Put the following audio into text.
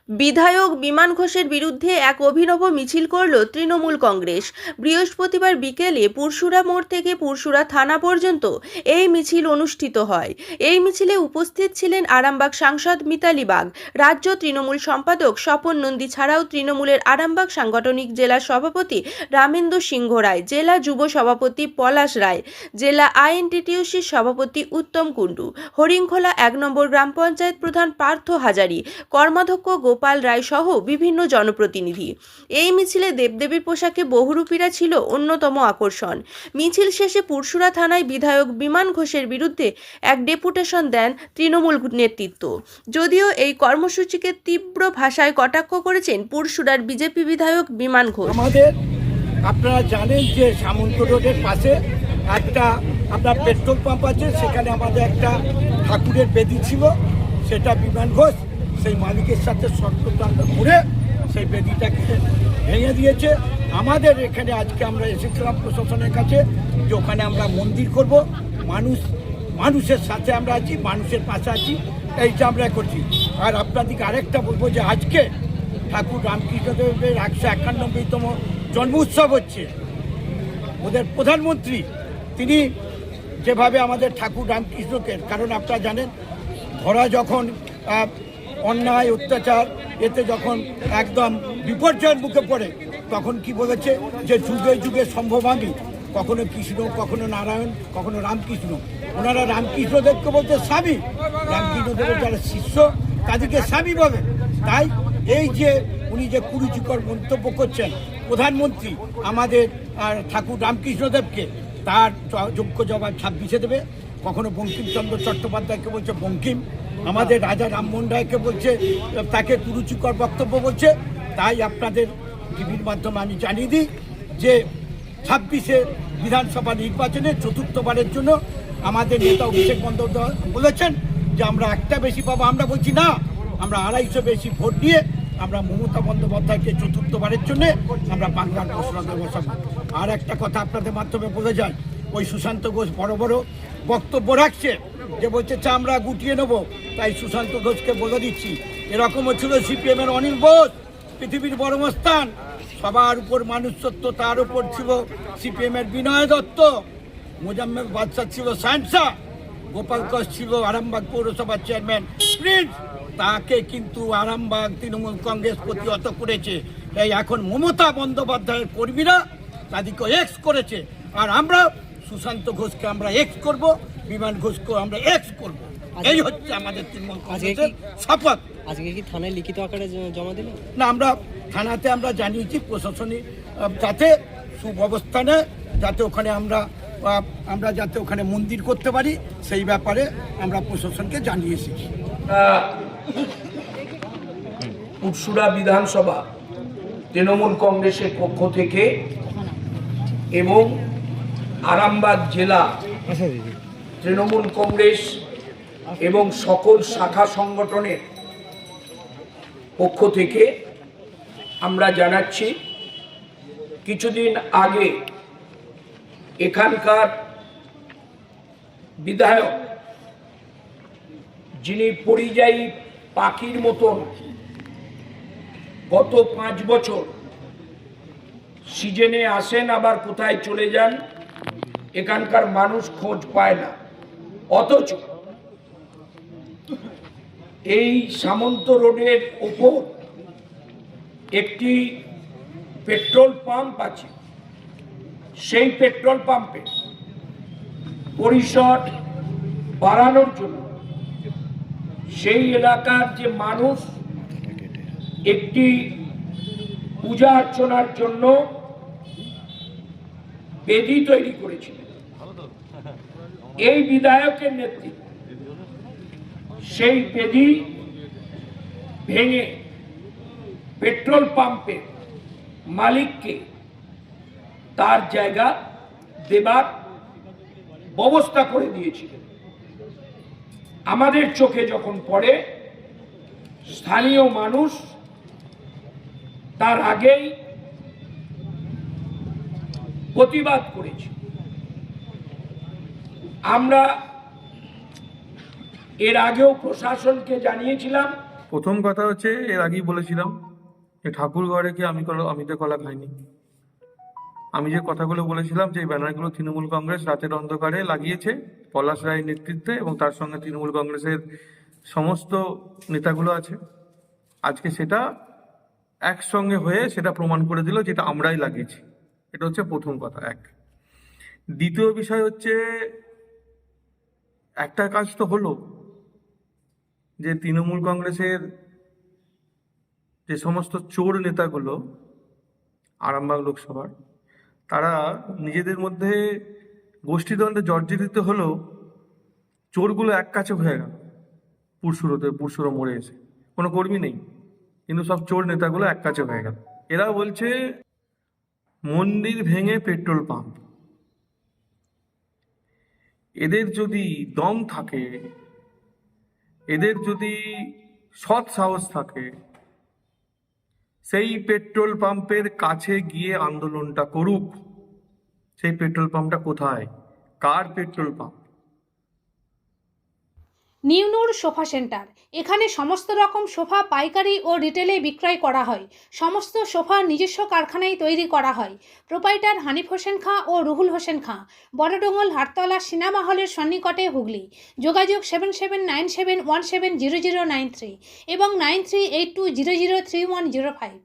বিধায়ক বিমান ঘোষের বিরুদ্ধে এক অভিনব মিছিল করল তৃণমূল কংগ্রেস। বৃহস্পতিবার বিকেলে পুরশুরা মোড় থেকে পুরশুরা থানা পর্যন্ত এই মিছিল অনুষ্ঠিত হয়। এই মিছিলে উপস্থিত ছিলেন আরামবাগ সাংসদ মিতালি বাগ, রাজ্য তৃণমূল সম্পাদক স্বপন নন্দী ছাড়াও তৃণমূলের আরামবাগ সাংগঠনিক জেলা সভাপতি রামেন্দু সিংহ রায়, জেলা যুব সভাপতি পলাশ রায়, জেলা আইএনটিটিউসির সভাপতি উত্তম কুণ্ডু, হরিংখোলা ১ নম্বর গ্রাম পঞ্চায়েত প্রধান পার্থ হাজারি, কর্মাধ্যক্ষ গোপাল রায় সহ বিভিন্ন জনপ্রতিনিধি। এই মিছিলে দেবদেবীর পোশাকে বহুরূপীরা ছিল অন্যতম আকর্ষণ। মিছিল শেষে পুরশুরা থানায় বিধায়ক বিমান ঘোষের বিরুদ্ধে এক ডেপুটেশন দেন তৃণমূল নেতৃত্ব। যদিও এই কর্মসূচিকে তীব্র ভাষায় কটাক্ষ করেছেন পুরশুরার বিজেপি বিধায়ক বিমান ঘোষ। আপনারা জানেন যে সামন্ত রোডের পাশে একটা আপনার পেট্রোল পাম্প আছে, সেখানে আমাদের একটা ঠাকুরের বেদি ছিল, সেটা বিমান ঘোষ সেই মালিকের সাথে শর্তদান করে সেই বেদিটাকে ভেঙে দিয়েছে। আমাদের এখানে আজকে আমরা এসেছিলাম প্রশাসনের কাছে যে ওখানে আমরা মন্দির করব, মানুষের সাথে আমরা আছি, মানুষের পাশে আছি, এইটা আমরা করছি। আর আপনাদেরকে আরেকটা বলবো যে আজকে ঠাকুর রামকৃষ্ণদেবের 191তম জন্ম উৎসব হচ্ছে। ওদের প্রধানমন্ত্রী তিনি যেভাবে আমাদের ঠাকুর রামকৃষ্ণকে, কারণ আপনারা জানেন ধরা যখন অন্যায় অত্যাচার এতে যখন একদম বিপর্যয়ের মুখে পড়ে তখন কি বলেছে যে যুগে যুগে সম্ভবামী, কখনো কৃষ্ণ, কখনো নারায়ণ, কখনো রামকৃষ্ণ। ওনারা রামকৃষ্ণদেবকে বলতে স্বামী, রামকৃষ্ণদেবের যারা শিষ্য তাদেরকে স্বামী বলে। তাই এই যে উনি যে কুরুচিকর মন্তব্য করছেন প্রধানমন্ত্রী আমাদের ঠাকুর রামকৃষ্ণদেবকে, তার যোগ্য জবাব 26-এ দেবে। কখনো বঙ্কিমচন্দ্র চট্টোপাধ্যায়কে বলছে বঙ্কিম, আমাদের রাজা রামমোহন রায়কে বলছে, তাকে কুরুচিকর বক্তব্য বলছে। তাই আপনাদের টিভির মাধ্যমে আমি জানিয়ে দিই যে 26-এ বিধানসভা নির্বাচনে চতুর্থবারের জন্য আমাদের নেতা অভিষেক বন্দ্যোপাধ্যায় বলেছেন যে আমরা একটা বেশি পাবো। আমরা বলছি না, আমরা 250 বেশি ভোট দিয়ে আমরা মমতা বন্দ্যোপাধ্যায়কে চতুর্থবারের জন্য আমরা বাংলার ঘোষণা বসাবো। আর একটা কথা আপনাদের মাধ্যমে বলে যায়, ওই সুশান্ত ঘোষ বড় বড় বক্তব্য রাখছে যে বলছে আমরা গুটিয়ে নেব। তাই সুশান্ত ঘোষকে বলে দিচ্ছি, এরকমও ছিল সিপিএমের অনিল বোস, পৃথিবীর বড় মস্তান, সবার উপর মানুষ সত্য, তার উপর ছিল সিপিএমের বিনয় দত্ত, মোজাম্মেল বাদশাহ ছিল সায়েন্সা, গোপাল কর ছিল আরামবাগ পৌরসভার চেয়ারম্যান প্রিন্স। তাকে কিন্তু আরামবাগ তৃণমূল কংগ্রেস প্রতিহত করেছে। তাই এখন মমতা বন্দ্যোপাধ্যায়ের কর্মীরা তাদেরকে এক্স করেছে, আর আমরা সুশান্ত ঘোষকে আমরা এক্স করব, বিমান ঘোষকে আমরা এক্স করব। এই হচ্ছে আমাদের তৃণমূল কংগ্রেসের শপথ। আজকে কি থানায় লিখিত আকারে জমা দিল? না, আমরা থানাতে আমরা জানিয়েছি প্রশাসনিক যাতে সুব্যবস্থানে যাতে ওখানে আমরা যাতে ওখানে মন্দির করতে পারি সেই ব্যাপারে আমরা প্রশাসনকে জানিয়েছি। পুরশুরা বিধানসভা তৃণমূল কংগ্রেসের পক্ষ থেকে এবং আরামবাগ জেলা তৃণমূল কংগ্রেস এবং সকল শাখা সংগঠনের পক্ষ থেকে আমরা জানাচ্ছি, কিছুদিন আগে এখানকার বিধায়ক, যিনি পরিযায়ী পাখির মতন গত 5 বছর সিজনে আসেন আবার কোথায় চলে যান, এখানকার মানুষ খোঁজ পায় না, অথচ এই সামন্ত রোডের ওপর একটি পেট্রোল পাম্প আছে। সেই পেট্রোল পাম্পে পরিসর বাড়ানোর জন্য সেই এলাকার যে মানুষ একটি পূজা অর্চনার জন্য বেদি তৈরি করেছিলেন। এই বিধায়কের নেতৃত্বে সেই বেদি ভেঙে পেট্রোল পাম্পের মালিককে তার জায়গা দেবার ব্যবস্থা করে দিয়েছিলেন। আমাদের চোখে যখন পড়ে, স্থানীয় মানুষ তার আগেই প্রতিবাদ করেছে। আমরা এর আগেও প্রশাসনকে জানিয়েছিলাম প্রথম কথা হচ্ছে, এর আগেই বলেছিলাম যে ঠাকুর ঘরে কি আমি তো কলা খাইনি। আমি যে কথাগুলো বলেছিলাম যে এই ব্যানারগুলো তৃণমূল কংগ্রেস রাতের অন্ধকারে লাগিয়েছে পলাশ রায়ের নেতৃত্বে, এবং তার সঙ্গে তৃণমূল কংগ্রেসের সমস্ত নেতাগুলো আছে, আজকে সেটা একসঙ্গে হয়ে সেটা প্রমাণ করে দিল যেটা আমরাই লাগিয়েছি। এটা হচ্ছে প্রথম কথা। এক, দ্বিতীয় বিষয় হচ্ছে, একটা কাজ তো হলো যে তৃণমূল কংগ্রেসের যে সমস্ত চোর নেতাগুলো আরামবাগ লোকসভার, তারা নিজেদের মধ্যে গোষ্ঠীদ্বন্দ্বে জর্জরিত হলেও চোরগুলো এক কাছে হয়ে গেল। পুরসুরো মোড়ে এসে কোনো কর্মী নেই, কিন্তু সব চোর নেতাগুলো এক কাছে হয়ে গেল। এরা বলছে মন্দির ভেঙে পেট্রোল পাম্প। এদের যদি দম থাকে, এদের যদি সৎ সাহস থাকে, সেই পেট্রোল পাম্পের কাছে গিয়ে আন্দোলনটা করুক। সেই পেট্রোল পাম্পটা কোথায়, কার পেট্রোল পাম্প? নিউনুর সোফা সেন্টার। এখানে সমস্ত রকম সোফা পাইকারি ও রিটেলে বিক্রয় করা হয়। সমস্ত সোফা নিজস্ব কারখানায় তৈরি করা হয়। প্রোপাইটার হানিফ হোসেন খাঁ ও রুহুল হোসেন খাঁ, বড়ডোঙ্গল হাটতলা সিনেমা হলের সন্নিকটে, হুগলি। যোগাযোগ 7797170093 এবং 9382003105।